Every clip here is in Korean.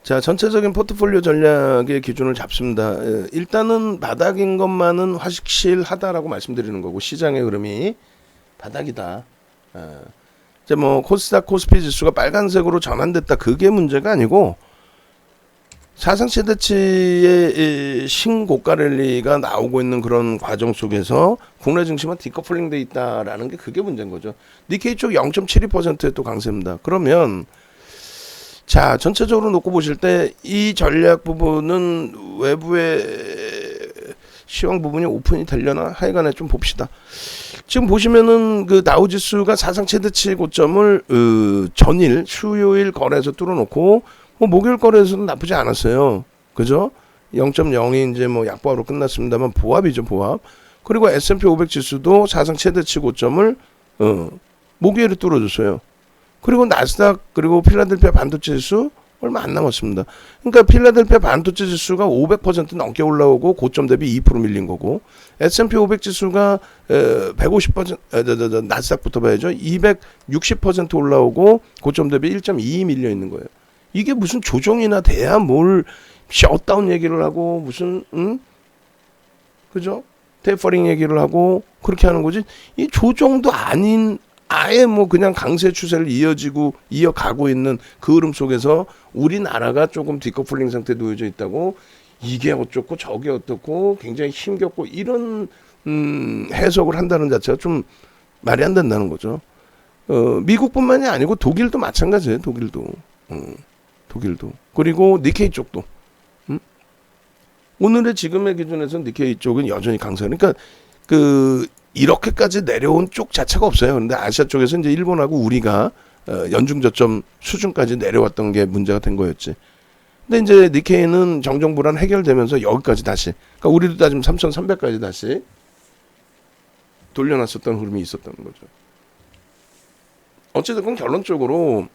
자, 전체적인 포트폴리오 전략의 기준을 잡습니다. 일단은 바닥인 것만은 확실하다라고 말씀드리는 거고, 시장의 흐름이 바닥이다. 이제 뭐 코스닥 코스피 지수가 빨간색으로 전환됐다, 그게 문제가 아니고 사상 최대치의 신고가 랠리가 나오고 있는 그런 과정 속에서 국내 증시만 디커플링 돼 있다라는 게 그게 문제인 거죠. 니케이 쪽 0.72%의 또 강세입니다. 그러면 자, 전체적으로 놓고 보실 때 이 전략 부분은 외부의 시황 부분이 오픈이 되려나? 하여간에 좀 봅시다. 지금 보시면은 그 다우지수가 사상 최대치 고점을 전일 수요일 거래에서 뚫어놓고 뭐 목요일 거래에서는 나쁘지 않았어요. 그죠? 0.0이 이제 뭐 약보합으로 끝났습니다만 보합이죠, 보합. 그리고 S&P 500 지수도 사상 최대치 고점을 목요일에 뚫어줬어요. 그리고 나스닥 그리고 필라델피아 반도체 지수 얼마 안 남았습니다. 그러니까 필라델피아 반도체 지수가 500% 넘게 올라오고 고점 대비 2% 밀린 거고, S&P 500 지수가 150% 나스닥부터 봐야죠. 260% 올라오고 고점 대비 1.2 밀려 있는 거예요. 이게 무슨 조정이나 돼야 뭘 셧다운 얘기를 하고 무슨 그죠? 테이퍼링 얘기를 하고 그렇게 하는 거지. 이 조정도 아닌 아예 뭐 그냥 강세 추세를 이어가고 있는 그 흐름 속에서 우리나라가 조금 디커플링 상태에 놓여져 있다고 이게 어쩌고 저게 어떻고 굉장히 힘겹고 이런 해석을 한다는 자체가 좀 말이 안 된다는 거죠. 미국뿐만이 아니고 독일도 마찬가지예요. 독일도 그리고 니케이 쪽도 오늘의 지금의 기준에서 니케이 쪽은 여전히 강세. 그러니까 이렇게까지 내려온 쪽 자체가 없어요. 그런데 아시아 쪽에서 이제 일본하고 우리가 연중 저점 수준까지 내려왔던 게 문제가 된 거였지. 근데 이제 니케이는 정정 불안 해결되면서 여기까지 다시, 그러니까 우리도 따지면 3,300까지 다시 돌려놨었던 흐름이 있었던 거죠. 어쨌든 결론적으로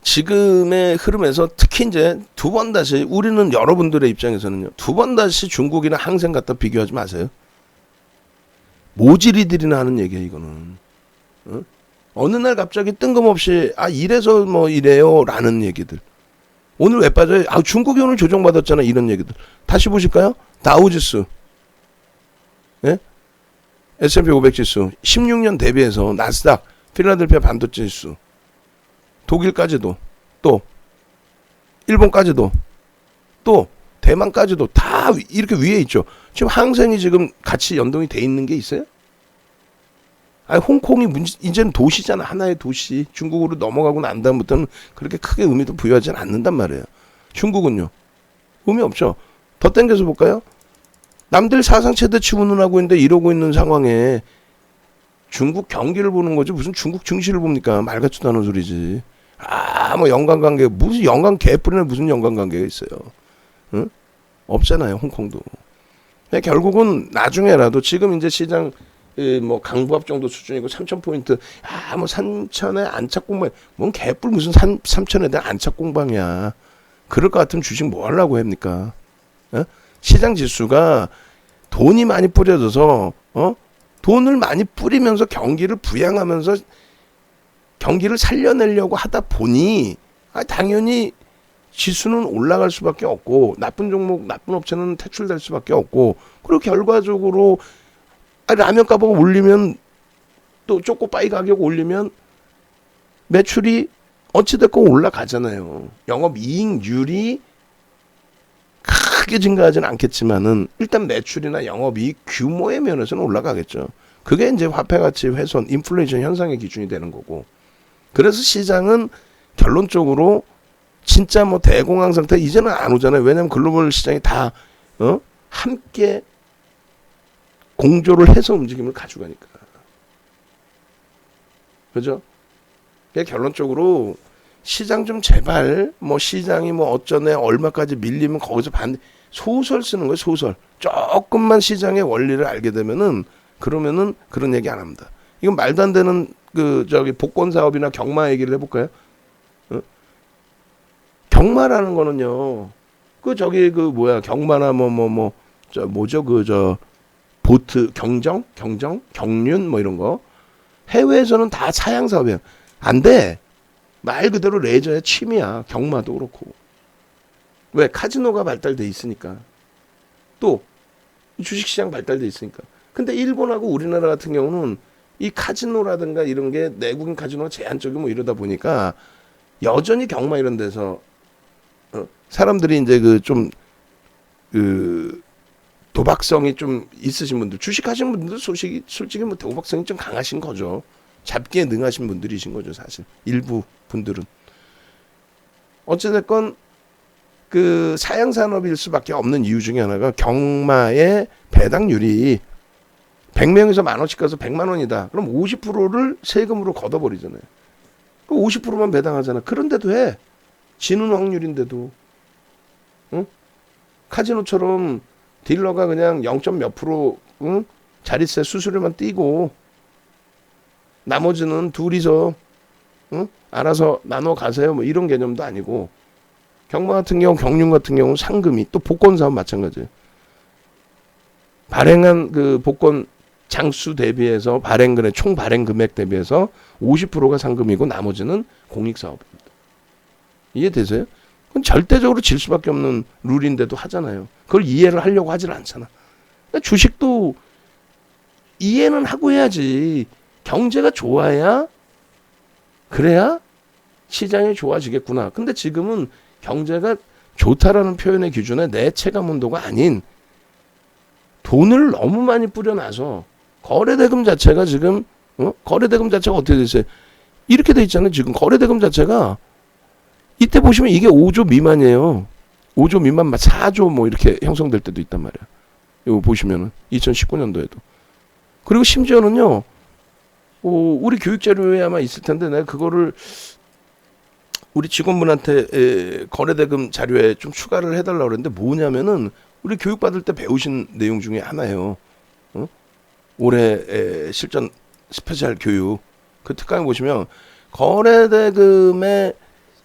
지금의 흐름에서 특히 이제 두 번 다시 우리는 여러분들의 입장에서는요, 두 번 다시 중국이나 항생 갖다 비교하지 마세요. 모질이들이나 하는 얘기야 이거는. 어느 날 갑자기 뜬금없이 이래서 뭐 이래요 라는 얘기들. 오늘 왜 빠져요? 중국이 오늘 조정받았잖아, 이런 얘기들. 다시 보실까요? 다우지수, 예? S&P 500 지수 16년 대비해서 나스닥, 필라델피아 반도체 지수, 독일까지도, 또 일본까지도, 또 대만까지도 다 이렇게 위에 있죠. 지금 항생이 지금 같이 연동이 돼 있는 게 있어요? 홍콩이 이제는 도시잖아. 하나의 도시. 중국으로 넘어가고 난 다음부터는 그렇게 크게 의미도 부여하지는 않는단 말이에요. 중국은요, 의미 없죠. 더 당겨서 볼까요? 남들 사상 최대치 운운하고 있는데 이러고 있는 상황에 중국 경기를 보는 거지 무슨 중국 증시를 봅니까? 말 같지도 않은 소리지. 뭐 연관관계, 무슨 연관 개뿔이나 무슨 연관관계가 있어요. 응? 없잖아요, 홍콩도. 결국은 나중에라도 지금 이제 시장 뭐 강부합 정도 수준이고 3,000포인트, 뭐 3,000에 안착 공방, 뭔 개뿔 무슨 3,000에 대한 안착 공방이야. 그럴 것 같으면 주식 뭐 하려고 합니까? 시장 지수가 돈이 많이 뿌려져서 돈을 많이 뿌리면서 경기를 부양하면서 경기를 살려내려고 하다 보니 당연히 지수는 올라갈 수밖에 없고 나쁜 종목, 나쁜 업체는 퇴출될 수밖에 없고, 그리고 결과적으로 라면 값을 올리면 또 초코바이 가격 올리면 매출이 어찌됐건 올라가잖아요. 영업이익률이 크게 증가하지는 않겠지만은 일단 매출이나 영업이익 규모의 면에서는 올라가겠죠. 그게 이제 화폐가치 훼손, 인플레이션 현상의 기준이 되는 거고. 그래서 시장은 결론적으로 진짜 뭐 대공황 상태 이제는 안 오잖아요. 왜냐하면 글로벌 시장이 다 함께 공조를 해서 움직임을 가져가니까. 그죠? 결론적으로 시장 좀 제발 뭐 시장이 뭐 어쩌네 얼마까지 밀리면 거기서 소설 쓰는 거예요. 소설. 조금만 시장의 원리를 알게 되면은 그러면은 그런 얘기 안 합니다. 이건 말도 안 되는 복권 사업이나 경마 얘기를 해볼까요? 경마라는 거는요, 경마나 보트 경륜 뭐 이런 거 해외에서는 다 사양 사업이에요. 안 돼. 말 그대로 레저의 취미야. 경마도 그렇고. 왜? 카지노가 발달돼 있으니까. 또 주식시장 발달돼 있으니까. 근데 일본하고 우리나라 같은 경우는 이 카지노라든가 이런 게 내국인 카지노가 제한적이고 뭐 이러다 보니까 여전히 경마 이런 데서 사람들이 이제 그 도박성이 좀 있으신 분들, 주식하시는 분들 솔직히 뭐 도박성이 좀 강하신 거죠. 잡기에 능하신 분들이신 거죠, 사실. 일부 분들은. 어찌됐건 그 사양산업일 수밖에 없는 이유 중에 하나가 경마의 배당률이 100명에서 10,000원씩 가서 100만 원이다. 그럼 50%를 세금으로 걷어버리잖아요. 그 50%만 배당하잖아. 그런데도 해. 지는 확률인데도. 응? 카지노처럼 딜러가 그냥 0. 몇 프로 자릿세 수수료만 띄고 나머지는 둘이서 알아서 나눠 가세요. 뭐 이런 개념도 아니고 경마 같은 경우, 경륜 같은 경우 상금이 또 복권 사업 마찬가지예요. 발행한 그 복권 장수 대비해서 발행금액 총 발행 금액 대비해서 50%가 상금이고 나머지는 공익 사업입니다. 이해되세요? 그건 절대적으로 질 수밖에 없는 룰인데도 하잖아요. 그걸 이해를 하려고 하질 않잖아. 그러니까 주식도 이해는 하고 해야지. 경제가 좋아야 그래야 시장이 좋아지겠구나. 근데 지금은 경제가 좋다라는 표현의 기준에 내 체감 온도가 아닌 돈을 너무 많이 뿌려놔서 거래대금 자체가 지금 거래대금 자체가 어떻게 됐어요? 이렇게 돼 있잖아요. 지금 거래대금 자체가 이때 보시면 이게 5조 미만이에요. 5조 미만, 4조 뭐 이렇게 형성될 때도 있단 말이야. 이거 보시면은 2019년도에도. 그리고 심지어는요. 우리 교육 자료에 아마 있을 텐데 내가 그거를 우리 직원분한테 거래대금 자료에 좀 추가를 해달라고 그랬는데 뭐냐면은 우리 교육 받을 때 배우신 내용 중에 하나예요. 올해 실전 스페셜 교육 그 특강에 보시면 거래대금의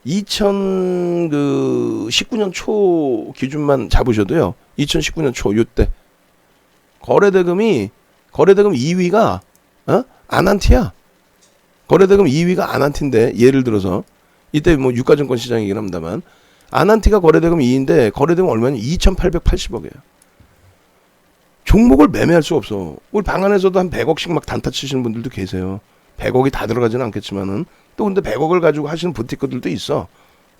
2019년 초 기준만 잡으셔도요. 2019년 초 요때 거래대금 2위가 아난티야. 거래대금 2위가 아난티인데 예를 들어서 이때 뭐 유가증권 시장이긴 합니다만 아난티가 거래대금 2위인데 거래대금 얼마냐? 2,880억이에요. 종목을 매매할 수 없어. 우리 방 안에서도 한 100억씩 막 단타 치시는 분들도 계세요. 100억이 다 들어가지는 않겠지만은 또 근데 100억을 가지고 하시는 부티크들도 있어.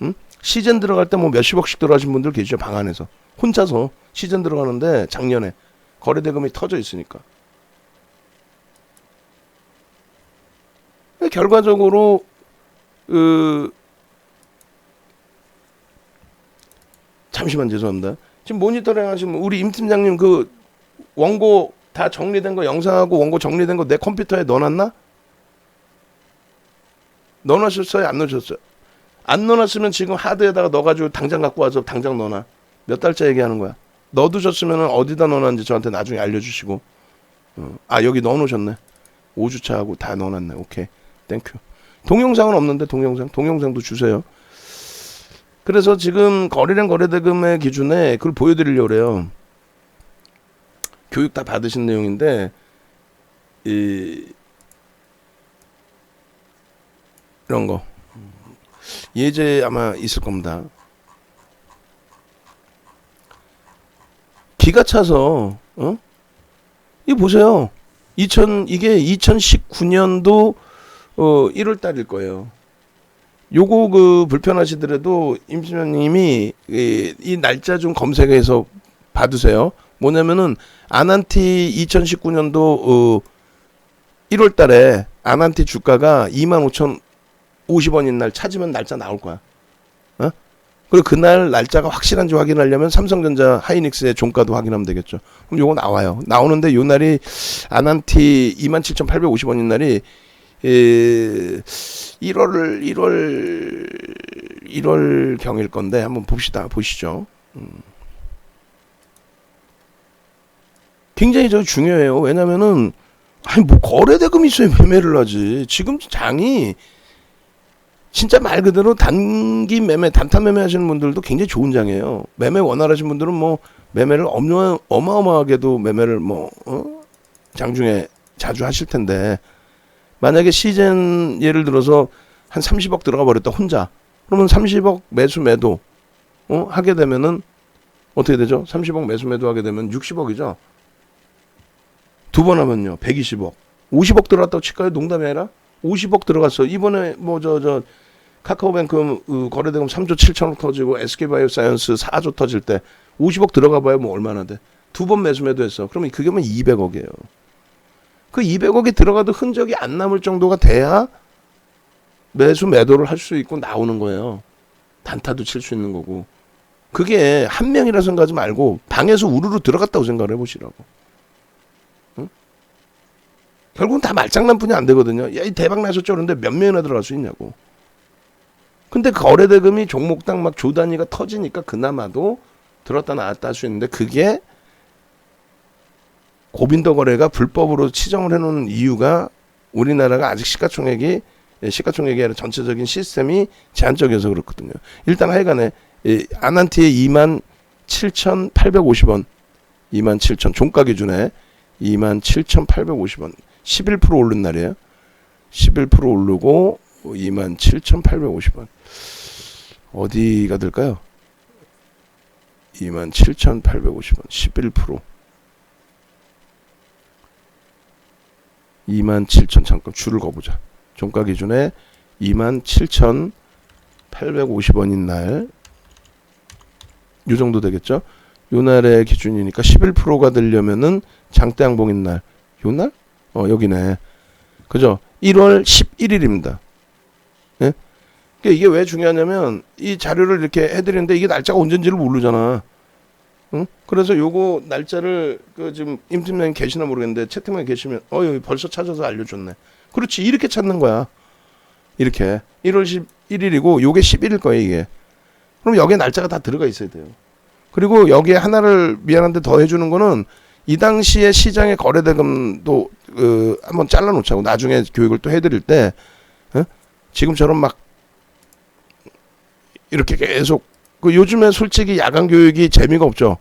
응? 시즌 들어갈 때 뭐 몇십억씩 들어가신 분들 계시죠. 방 안에서. 혼자서 시즌 들어가는데 작년에 거래대금이 터져 있으니까. 결과적으로 잠시만 죄송합니다. 지금 모니터링 하시면 우리 임 팀장님 그 원고 다 정리된 거 영상하고 원고 정리된 거 내 컴퓨터에 넣어놨나? 넣어놨었어요? 안 넣으셨어요? 안 넣어놨으면 지금 하드에다가 넣어가지고 당장 갖고 와서 당장 넣어놔. 몇 달째 얘기하는 거야. 넣어두셨으면 어디다 넣어놨는지 저한테 나중에 알려주시고. 여기 넣어놓으셨네. 5주차하고 다 넣어놨네. 오케이. 땡큐. 동영상은 없는데 동영상도 주세요. 그래서 지금 거래량 거래대금의 기준에 그걸 보여드리려고 그래요. 교육 다 받으신 내용인데 이런 거 예제 아마 있을 겁니다. 기가 차서 이거 보세요. 이게 2019년도 1월 달일 거예요. 요거 그 불편하시더라도 임시면님이 이 날짜 좀 검색해서 봐두세요. 뭐냐면은 아난티 2019년도 1월 달에 아난티 주가가 25,050원인 날 찾으면 날짜 나올 거야. 그리고 그날 날짜가 확실한지 확인하려면 삼성전자 하이닉스의 종가도 확인하면 되겠죠. 그럼 요거 나와요. 나오는데 요 날이 아난티 27,850원인 날이 1월 경일 건데 한번 보시죠. 굉장히 저 중요해요. 왜냐면은 뭐 거래대금이 있어야 매매를 하지. 지금 장이 진짜 말 그대로 단기 매매, 단타 매매 하시는 분들도 굉장히 좋은 장이에요. 매매 원활하신 분들은 뭐 매매를 어마어마하게도 매매를 장중에 자주 하실 텐데 만약에 시즌 예를 들어서 한 30억 들어가 버렸다 혼자. 그러면 30억 매수 매도 하게 되면은 어떻게 되죠? 30억 매수 매도 하게 되면 60억이죠. 두 번 하면요 120억. 50억 들어갔다고 칠까요? 농담이 아니라 50억 들어갔어. 이번에 뭐 저 카카오뱅크 거래대금 3조 7천억 터지고 SK바이오사이언스 4조 터질 때 50억 들어가 봐야 뭐 얼마나 돼. 두 번 매수 매도했어. 그러면 그게 뭐 200억이에요. 그 200억이 들어가도 흔적이 안 남을 정도가 돼야 매수 매도를 할 수 있고 나오는 거예요. 단타도 칠 수 있는 거고. 그게 한 명이라 생각하지 말고 방에서 우르르 들어갔다고 생각을 해보시라고. 응? 결국은 다 말장난뿐이 안 되거든요. 야, 이 대박 나셨죠? 그런데 몇 명이나 들어갈 수 있냐고. 근데 거래대금이 종목당 막 조 단위가 터지니까 그나마도 들었다 나왔다 할 수 있는데 그게 고빈도 거래가 불법으로 치정을 해놓은 이유가 우리나라가 아직 시가총액이 아니라 전체적인 시스템이 제한적이어서 그렇거든요. 일단 하여간에 아난티의 27,850원 27,000 종가 기준에 27,850원 11% 오른 날이에요. 11% 오르고 27,850원 어디가 될까요? 27,850원 11% 27,000 잠깐 줄을 거보자. 종가 기준에 27,850원인 날, 요 정도 되겠죠? 요 날의 기준이니까 11%가 되려면은 장대 양봉인 날, 요 날? 여기네. 그죠? 1월 11일입니다. 예? 그러니까 이게 왜 중요하냐면 이 자료를 이렇게 해드리는데 이게 날짜가 언젠지를 모르잖아. 응? 그래서 요거 날짜를 지금 임 팀장님 계시나 모르겠는데 채팅방에 계시면 여기 벌써 찾아서 알려줬네. 그렇지 이렇게 찾는 거야. 이렇게 1월 11일이고 요게 11일 거예요 이게. 그럼 여기에 날짜가 다 들어가 있어야 돼요. 그리고 여기에 하나를 미안한데 더 해주는 거는 이 당시에 시장의 거래대금도 한번 잘라놓자고 나중에 교육을 또 해드릴 때 지금처럼 막 이렇게 계속 요즘에 솔직히 야간 교육이 재미가 없죠.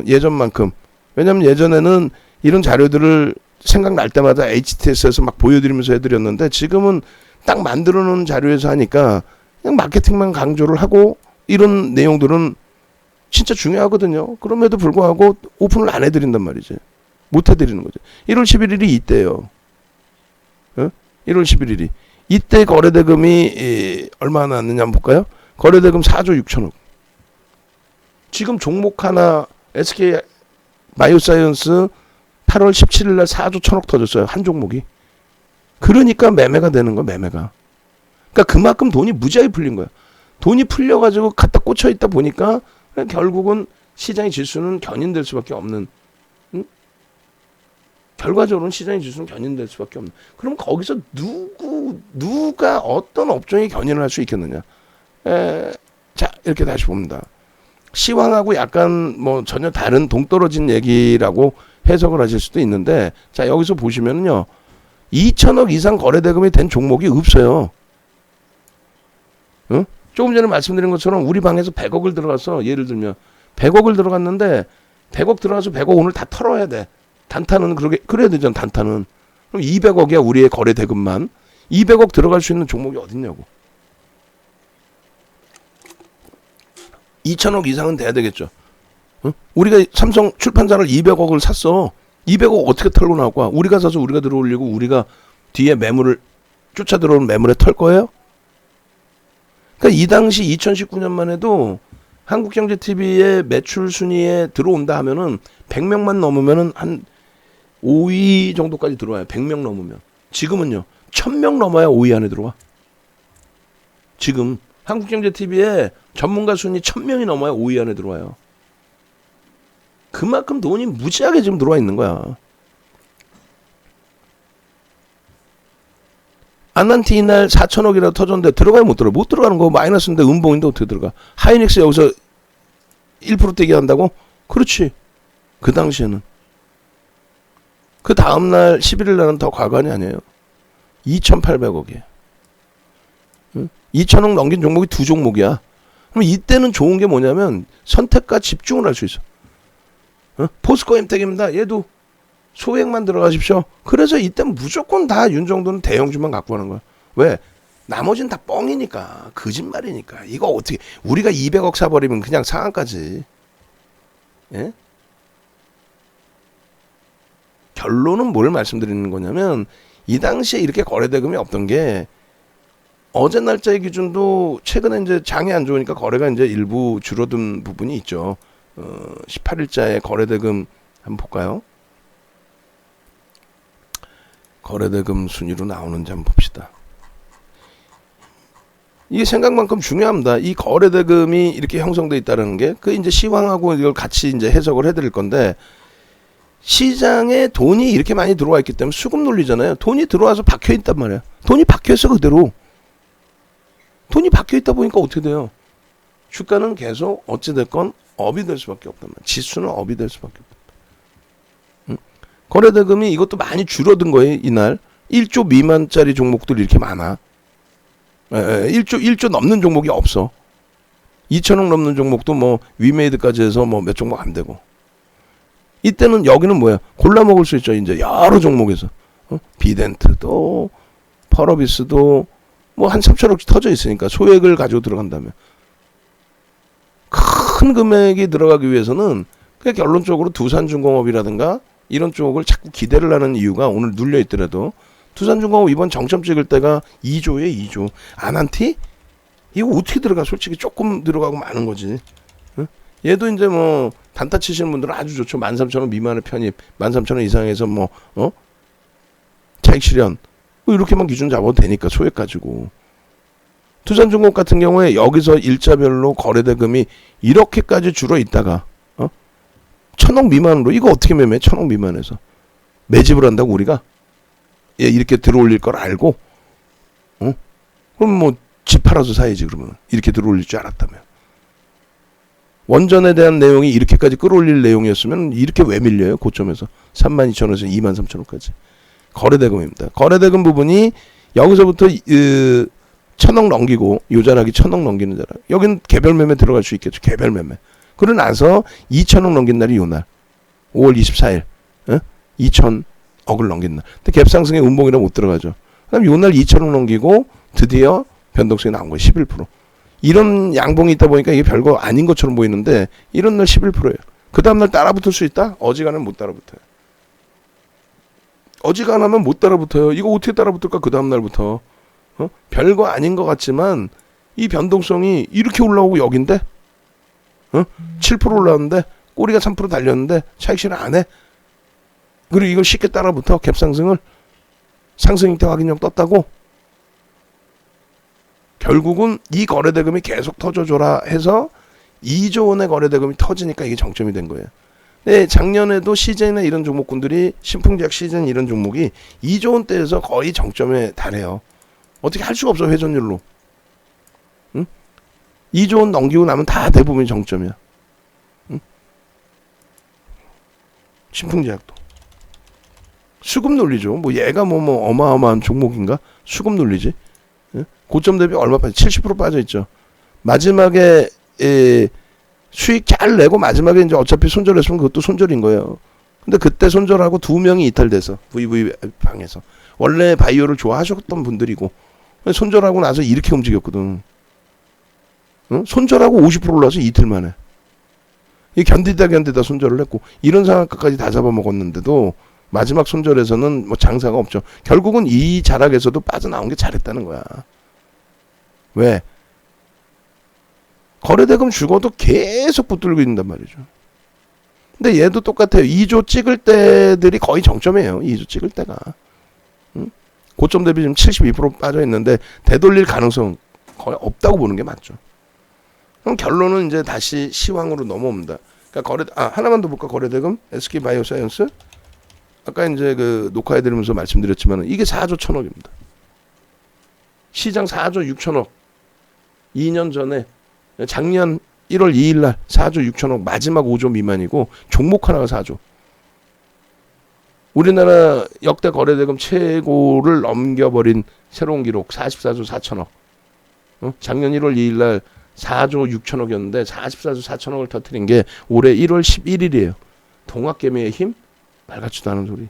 예전만큼. 왜냐면 예전에는 이런 자료들을 생각날 때마다 HTS에서 막 보여드리면서 해드렸는데 지금은 딱 만들어 놓은 자료에서 하니까 그냥 마케팅만 강조를 하고 이런 내용들은 진짜 중요하거든요. 그럼에도 불구하고 오픈을 안 해드린단 말이지. 못 해드리는 거죠. 1월 11일이 이때요. 1월 11일이. 이때 거래대금이 얼마나 나왔느냐 한번 볼까요? 거래대금 4조 6천억. 지금 종목 하나 SK 바이오사이언스 8월 17일 날 4조 1천억 터졌어요. 한 종목이. 그러니까 매매가 되는 거야, 매매가. 그러니까 그만큼 돈이 무지하게 풀린 거야. 돈이 풀려가지고 갖다 꽂혀 있다 보니까 결국은 시장의 지수는 견인될 수밖에 없는. 응? 결과적으로는 시장의 지수는 견인될 수밖에 없는. 그럼 거기서 누가 어떤 업종이 견인을 할 수 있겠느냐. 자, 이렇게 다시 봅니다. 시황하고 약간 뭐 전혀 다른 동떨어진 얘기라고 해석을 하실 수도 있는데, 자, 여기서 보시면요. 2천억 이상 거래대금이 된 종목이 없어요. 응? 조금 전에 말씀드린 것처럼 우리 방에서 100억을 들어가서 예를 들면 100억을 들어갔는데 100억 들어가서 100억 오늘 다 털어야 돼. 단타는 그래야 되잖아. 단타는. 그럼 200억이야 우리의 거래대금만. 200억 들어갈 수 있는 종목이 어딨냐고. 2천억 이상은 돼야 되겠죠. 응? 우리가 삼성 출판사를 200억을 샀어. 200억 어떻게 털고 나올 거야? 우리가 사서 우리가 들어올리고 우리가 뒤에 매물을 쫓아 들어오는 매물에 털 거예요? 그러니까 이 당시 2019년만 해도 한국경제TV의 매출 순위에 들어온다 하면은 100명만 넘으면은 한 5위 정도까지 들어와요. 100명 넘으면. 지금은요. 1000명 넘어야 5위 안에 들어와. 지금 한국경제TV에 전문가 순위 1000명이 넘어야 5위 안에 들어와요. 그만큼 돈이 무지하게 지금 들어와 있는 거야. 아난티 이날 4천억이라도 터졌는데 들어가야 못 들어가. 못 들어가는 거 마이너스인데 음봉인데 어떻게 들어가. 하이닉스 여기서 1%대기 한다고? 그렇지. 그 당시에는. 그 다음날 11일 날은 더 과관이 아니에요. 2,800억이에요. 2천억 넘긴 종목이 두 종목이야. 그럼 이때는 좋은 게 뭐냐면 선택과 집중을 할 수 있어. 포스코 엠텍입니다. 얘도 소액만 들어가십시오. 그래서 이때 무조건 다 윤 정도는 대형주만 갖고 가는 거야. 왜? 나머지는 다 뻥이니까, 거짓말이니까. 이거 어떻게 우리가 200억 사버리면 그냥 상한까지. 예? 결론은 뭘 말씀드리는 거냐면 이 당시에 이렇게 거래대금이 없던 게 어제 날짜의 기준도 최근에 이제 장이 안 좋으니까 거래가 이제 일부 줄어든 부분이 있죠. 18일자의 거래대금 한번 볼까요? 거래대금 순위로 나오는지 한번 봅시다. 이게 생각만큼 중요합니다. 이 거래대금이 이렇게 형성돼 있다는 게 그 이제 시황하고 이걸 같이 이제 해석을 해드릴 건데 시장에 돈이 이렇게 많이 들어와 있기 때문에 수급 논리잖아요. 돈이 들어와서 박혀 있단 말이야. 돈이 박혀 있어 그대로. 돈이 박혀 있다 보니까 어떻게 돼요? 주가는 계속 어찌 됐건 업이 될 수밖에 없단 말이야. 지수는 업이 될 수밖에 없다. 응? 거래대금이 이것도 많이 줄어든 거예요. 이날 1조 미만짜리 종목들이 이렇게 많아. 1조 넘는 종목이 없어. 2천억 넘는 종목도 뭐 위메이드까지 해서 뭐 몇 종목 안 되고. 이때는 여기는 뭐야? 골라 먹을 수 있죠. 이제 여러 종목에서 비덴트도 펄어비스도 뭐 한 3천억씩 터져 있으니까 소액을 가지고 들어간다면 큰 금액이 들어가기 위해서는 그냥 결론적으로 두산중공업이라든가 이런 쪽을 자꾸 기대를 하는 이유가 오늘 눌려 있더라도 두산중공업 이번 정점 찍을 때가 2조에 2조 안 한 티? 이거 어떻게 들어가? 솔직히 조금 들어가고 마는 거지. 응? 얘도 이제 뭐 단타 치시는 분들은 아주 좋죠. 13,000원 미만의 편입, 13,000원 이상에서 뭐 차익 실현 뭐 이렇게만 기준 잡아도 되니까 소액 가지고. 두산중공업 같은 경우에 여기서 일자별로 거래대금이 이렇게까지 줄어 있다가 1,000억 미만으로 이거 어떻게 매매? 1,000억 미만에서 매집을 한다고 우리가 이렇게 들어올릴 걸 알고 그럼 뭐 집 팔아서 사야지. 그러면 이렇게 들어올릴 줄 알았다면 원전에 대한 내용이 이렇게까지 끌어올릴 내용이었으면 이렇게 왜 밀려요? 고점에서 32,000원에서 23,000원까지 거래대금입니다. 거래대금 부분이 여기서부터 1,000억 넘기고 요자락이 1,000억 넘기는 자락 여긴 개별 매매 들어갈 수 있겠죠. 개별 매매 그러고 나서 2,000억 넘긴 날이 요날 5월 24일 2,000억을 넘긴 날. 근데 갭상승에 운봉이라 못 들어가죠. 그럼 요날 2,000억 넘기고 드디어 변동성이 나온 거예요. 11%. 이런 양봉이 있다 보니까 이게 별거 아닌 것처럼 보이는데 이런 날 11%예요. 그 다음날 따라붙을 수 있다? 어지간하면 못 따라붙어요. 어지간하면 못 따라붙어요. 이거 어떻게 따라붙을까? 그 다음날부터. 별거 아닌 것 같지만 이 변동성이 이렇게 올라오고 여긴데 7% 올라왔는데 꼬리가 3% 달렸는데 차익 실현 안 해? 그리고 이걸 쉽게 따라붙어? 갭상승을? 상승 형태 확인형 떴다고? 결국은 이 거래대금이 계속 터져줘라 해서 2조 원의 거래대금이 터지니까 이게 정점이 된 거예요. 네, 작년에도 시즌이나 이런 종목군들이 신풍제약 시즌 이런 종목이 2조 원대에서 거의 정점에 달해요. 어떻게 할 수가 없어 회전율로. 응? 2조 원 넘기고 나면 다 대부분 정점이야. 응? 신풍제약도. 수급 논리죠. 뭐 얘가 뭐 어마어마한 종목인가? 수급 논리지. 고점 대비 얼마 빠져? 70% 빠져 있죠. 마지막에 수익 잘 내고 마지막에 이제 어차피 손절했으면 그것도 손절인 거예요. 근데 그때 손절하고 2명이 이탈돼서 VV 방에서 원래 바이오를 좋아하셨던 분들이고 손절하고 나서 이렇게 움직였거든. 손절하고 50% 올라서 이틀 만에. 이 견디다 손절을 했고 이런 상황까지 다 잡아먹었는데도 마지막 손절에서는 뭐 장사가 없죠. 결국은 이 자락에서도 빠져나온 게 잘했다는 거야. 왜? 거래대금 죽어도 계속 붙들고 있는단 말이죠. 근데 얘도 똑같아요. 2조 찍을 때들이 거의 정점이에요. 2조 찍을 때가. 고점 대비 지금 72% 빠져 있는데 되돌릴 가능성 거의 없다고 보는 게 맞죠. 그럼 결론은 이제 다시 시황으로 넘어옵니다. 그러니까 하나만 더 볼까? 거래대금 SK바이오사이언스. 아까 이제 그 녹화해드리면서 말씀드렸지만 이게 4조 1,000억입니다. 시장 4조 6천억. 2년 전에 작년 1월 2일 날 4조 6천억 마지막 5조 미만이고 종목 하나가 4조. 우리나라 역대 거래대금 최고를 넘겨버린 새로운 기록 44조 4천억. 작년 1월 2일 날 4조 6천억이었는데 44조 4천억을 터뜨린 게 올해 1월 11일이에요. 동학개미의 힘? 말 같지도 않은 소리.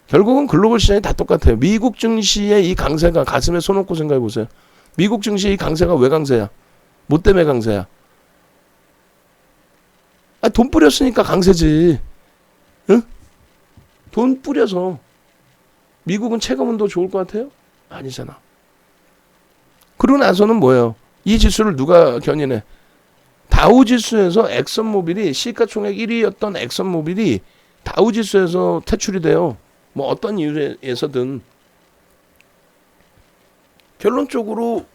결국은 글로벌 시장이 다 똑같아요. 미국 증시의 이 강세가 가슴에 손 얹고 생각해 보세요. 미국 증시의 이 강세가 왜 강세야? 뭐 때문에 강세야? 아, 돈 뿌렸으니까 강세지. 응? 돈 뿌려서. 미국은 체감은 더 좋을 것 같아요? 아니잖아. 그러고 나서는 뭐예요? 이 지수를 누가 견인해? 다우지수에서 엑선모빌이 시가총액 1위였던 엑선모빌이 다우지수에서 퇴출이 돼요. 뭐 어떤 이유에서든. 결론적으로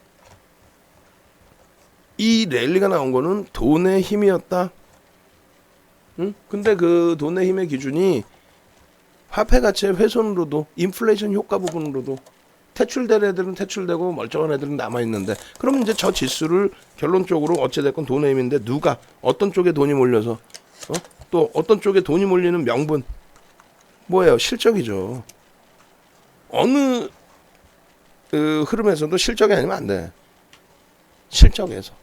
이 랠리가 나온 거는 돈의 힘이었다. 응? 근데 그 돈의 힘의 기준이 화폐 가치의 훼손으로도 인플레이션 효과 부분으로도 퇴출된 애들은 퇴출되고 멀쩡한 애들은 남아있는데, 그러면 이제 저 지수를 결론적으로 어찌됐건 돈의 힘인데 누가 어떤 쪽에 돈이 몰려서 또 어떤 쪽에 돈이 몰리는 명분 뭐예요? 실적이죠. 어느 흐름에서도 실적이 아니면 안 돼. 실적에서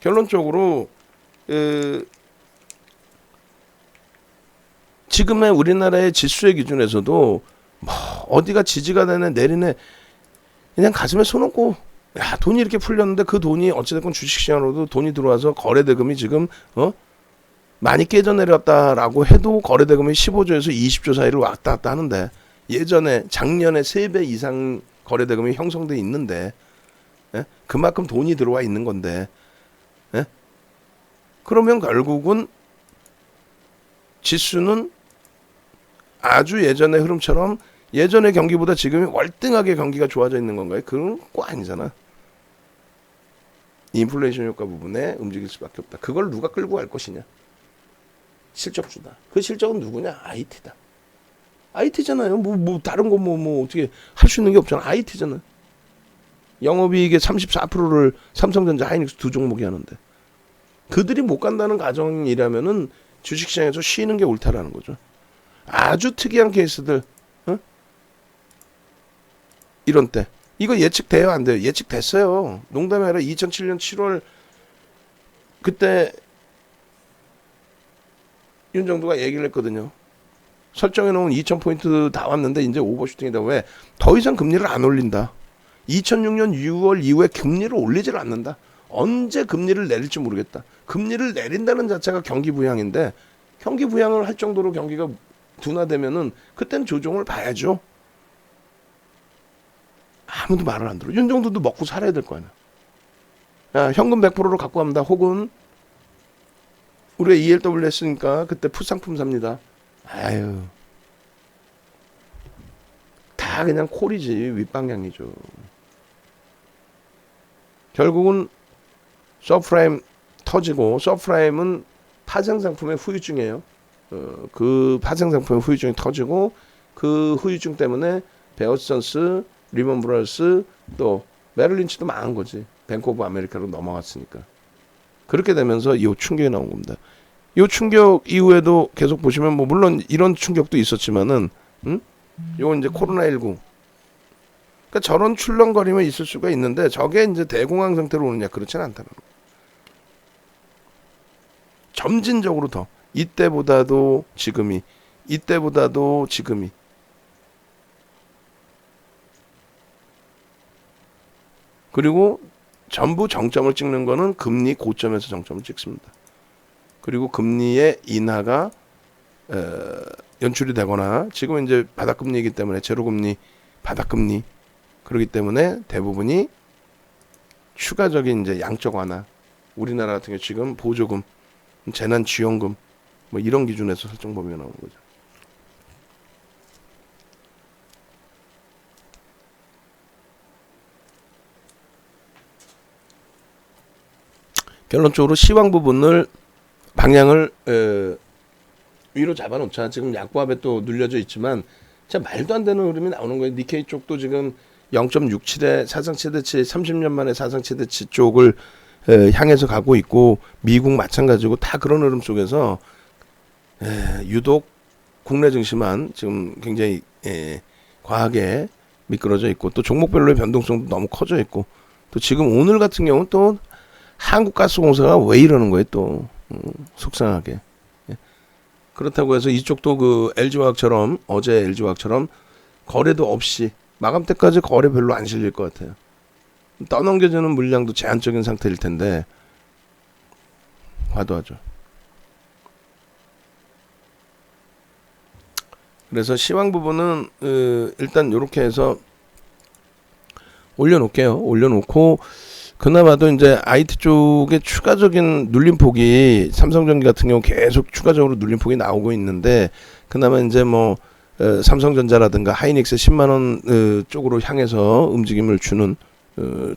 결론적으로 지금의 우리나라의 지수의 기준에서도 뭐 어디가 지지가 되네 내리네 그냥 가슴에 손 얹고, 야, 돈이 이렇게 풀렸는데 그 돈이 어찌됐건 주식시장으로도 돈이 들어와서 거래대금이 지금 많이 깨져 내렸다라고 해도 거래대금이 15조에서 20조 사이를 왔다 갔다 하는데, 예전에 작년에 3배 이상 거래대금이 형성돼 있는데, 예? 그만큼 돈이 들어와 있는 건데, 예? 그러면 결국은 지수는 아주 예전의 흐름처럼 예전의 경기보다 지금이 월등하게 경기가 좋아져 있는 건가요? 그건 꼭 아니잖아. 인플레이션 효과 부분에 움직일 수밖에 없다. 그걸 누가 끌고 갈 것이냐? 실적주다. 그 실적은 누구냐? IT다. IT잖아요. 뭐 다른 거 뭐 어떻게 할 수 있는 게 없잖아. IT잖아. 영업이익의 34%를 삼성전자, 하이닉스 두 종목이 하는데, 그들이 못 간다는 가정이라면은 주식시장에서 쉬는 게 옳다라는 거죠. 아주 특이한 케이스들, 이런 때 이거 예측돼요, 안 돼요? 예측됐어요. 농담이 아니라 2007년 7월 그때 윤정도가 얘기를 했거든요. 설정해놓은 2000포인트 다 왔는데 이제 오버슈팅이다. 왜? 더 이상 금리를 안 올린다. 2006년 6월 이후에 금리를 올리질 않는다. 언제 금리를 내릴지 모르겠다. 금리를 내린다는 자체가 경기 부양인데, 경기 부양을 할 정도로 경기가 둔화되면은 그때는 조정을 봐야죠. 아무도 말을 안 들어. 윤정도도 먹고 살아야 될 거 아니야. 야, 현금 100%로 갖고 갑니다. 혹은 우리가 ELW 했으니까 그때 풋상품 삽니다. 아유, 다 그냥 콜이지, 윗방향이죠. 결국은 서프라임 터지고, 서프라임은 파생상품의 후유증이에요. 그 파생상품의 후유증이 터지고, 그 후유증 때문에 베어스턴스, 리먼 브라더스, 또 메릴린치도 망한 거지. 뱅크 오브 아메리카로 넘어갔으니까. 그렇게 되면서 이 충격이 나온 겁니다. 이 충격 이후에도 계속 보시면 뭐 물론 이런 충격도 있었지만은, 요건 이제 코로나19. 그러니까 저런 출렁거림이 있을 수가 있는데, 저게 이제 대공황 상태로 오느냐? 그렇지는 않다는 거예요. 점진적으로 더 이때보다도 지금이, 이때보다도 지금이. 그리고 전부 정점을 찍는 거는 금리 고점에서 정점을 찍습니다. 그리고 금리의 인하가 연출이 되거나, 지금 이제 바닥금리이기 때문에 제로금리, 바닥금리, 그렇기 때문에 대부분이 추가적인 이제 양적 완화. 우리나라 같은 경우 지금 보조금, 재난지원금 뭐 이런 기준에서 설정 범위가 나오는 거죠. 결론적으로 시황 부분을 방향을 위로 잡아놓자. 지금 약보합에 또 눌려져 있지만 진짜 말도 안 되는 흐름이 나오는 거예요. 니케이 쪽도 지금 0.67의 사상 최대치, 30년 만에 사상 최대치 쪽을 향해서 가고 있고, 미국 마찬가지고, 다 그런 흐름 속에서 유독 국내 증시만 지금 굉장히 과하게 미끄러져 있고, 또 종목별로의 변동성도 너무 커져 있고, 또 지금 오늘 같은 경우는 또 한국가스공사가 왜 이러는 거예요, 또 속상하게. 그렇다고 해서 이쪽도 그 LG화학처럼 어제 LG화학처럼 거래도 없이 마감 때까지 거래 별로 안 실릴 것 같아요. 떠넘겨지는 물량도 제한적인 상태일 텐데 과도하죠. 그래서 시황 부분은 일단 이렇게 해서 올려놓을게요. 올려놓고 그나마도 이제 IT 쪽에 추가적인 눌림폭이 삼성전기 같은 경우 계속 추가적으로 눌림폭이 나오고 있는데 그나마 이제 뭐 삼성전자라든가 하이닉스 10만 원 쪽으로 향해서 움직임을 주는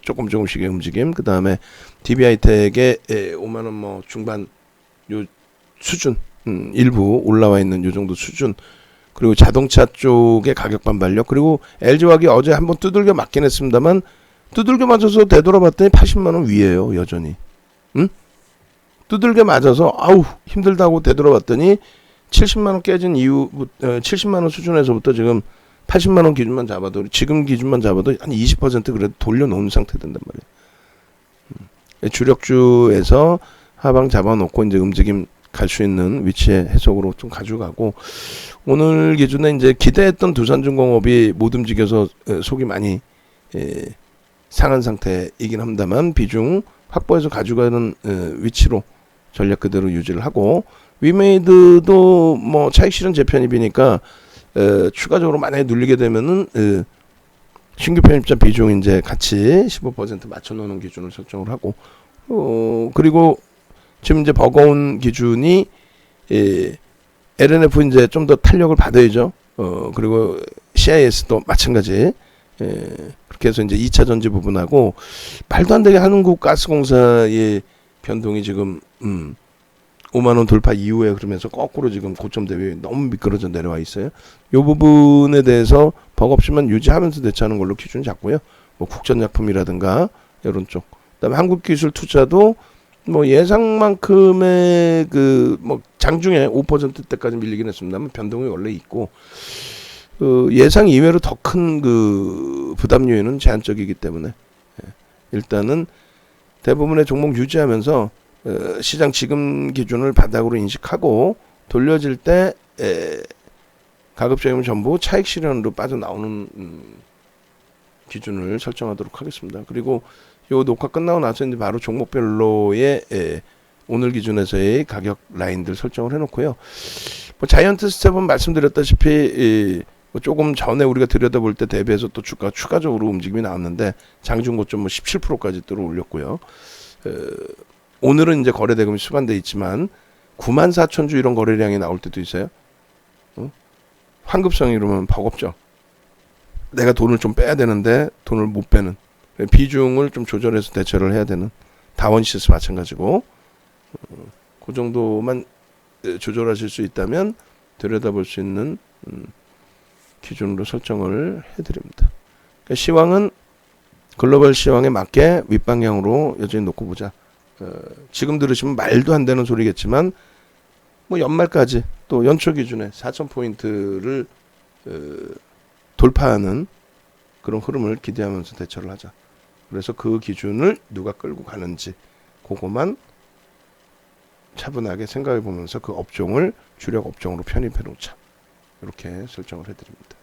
조금씩의 움직임. 그 다음에 DB하이텍의 5만 원 뭐 중반 요 수준 일부 올라와 있는 요 정도 수준. 그리고 자동차 쪽의 가격 반발력. 그리고 LG화학이 어제 한번 두들겨 맞긴 했습니다만 두들겨 맞아서 되돌아봤더니 80만 원 위에요 여전히. 두들겨 맞아서 아우 힘들다고 되돌아봤더니 70만 원 깨진 이후 70만 원 수준에서부터 지금 80만 원 기준만 잡아도 지금 기준만 잡아도 한 20% 그래도 돌려놓은 상태 된단 말이에요. 주력주에서 하방 잡아놓고 이제 움직임 갈 수 있는 위치의 해석으로 좀 가져가고 오늘 기준에 이제 기대했던 두산중공업이 못 움직여서 속이 많이 상한 상태이긴 합니다만 비중 확보해서 가져가는 위치로 전략 그대로 유지를 하고 위메이드도 뭐 차익 실현 재편입이니까 추가적으로 만약에 눌리게 되면은 신규 편입자 비중 이제 같이 15% 맞춰놓는 기준을 설정을 하고 그리고 지금 이제 버거운 기준이 LNF 이제 좀 더 탄력을 받아야죠. 그리고 CIS도 마찬가지. 그렇게 해서 이제 2차 전지 부분하고 말도 안 되게 한국가스공사의 변동이 지금 5만 원 돌파 이후에 그러면서 거꾸로 지금 고점 대비 너무 미끄러져 내려와 있어요. 이 부분에 대해서 버겁지만 유지하면서 대처하는 걸로 기준 잡고요. 뭐 국전약품이라든가 이런 쪽. 그다음에 한국기술투자도 뭐 예상만큼의 그 뭐 장중에 5%대까지 밀리긴 했습니다만 변동이 원래 있고 예상 이외로 더 큰 그 부담 요인은 제한적이기 때문에 일단은 대부분의 종목 유지하면서 시장 지금 기준을 바닥으로 인식하고 돌려질 때 가급적이면 전부 차익 실현으로 빠져나오는 기준을 설정하도록 하겠습니다. 그리고 요 녹화 끝나고 나서 이제 바로 종목별로의 오늘 기준에서의 가격 라인들 설정을 해놓고요. 뭐 자이언트 스텝은 말씀드렸다시피 뭐 조금 전에 우리가 들여다볼 때 대비해서 또 주가 추가적으로 움직임이 나왔는데 장중 고점 뭐 17%까지 들어올렸고요. 오늘은 이제 거래 대금이 수반돼 있지만 94,000주 이런 거래량이 나올 때도 있어요. 환급성이 이러면 버겁죠. 내가 돈을 좀 빼야 되는데 돈을 못 빼는 비중을 좀 조절해서 대처를 해야 되는 다원시스 마찬가지고 그 정도만 조절하실 수 있다면 들여다볼 수 있는 기준으로 설정을 해드립니다. 그러니까 시황은 글로벌 시황에 맞게 윗방향으로 여전히 놓고 보자. 지금 들으시면 말도 안 되는 소리겠지만 뭐 연말까지 또 연초 기준에 4,000포인트를 돌파하는 그런 흐름을 기대하면서 대처를 하자. 그래서 그 기준을 누가 끌고 가는지 그것만 차분하게 생각해 보면서 그 업종을 주력 업종으로 편입해 놓자. 이렇게 설정을 해드립니다.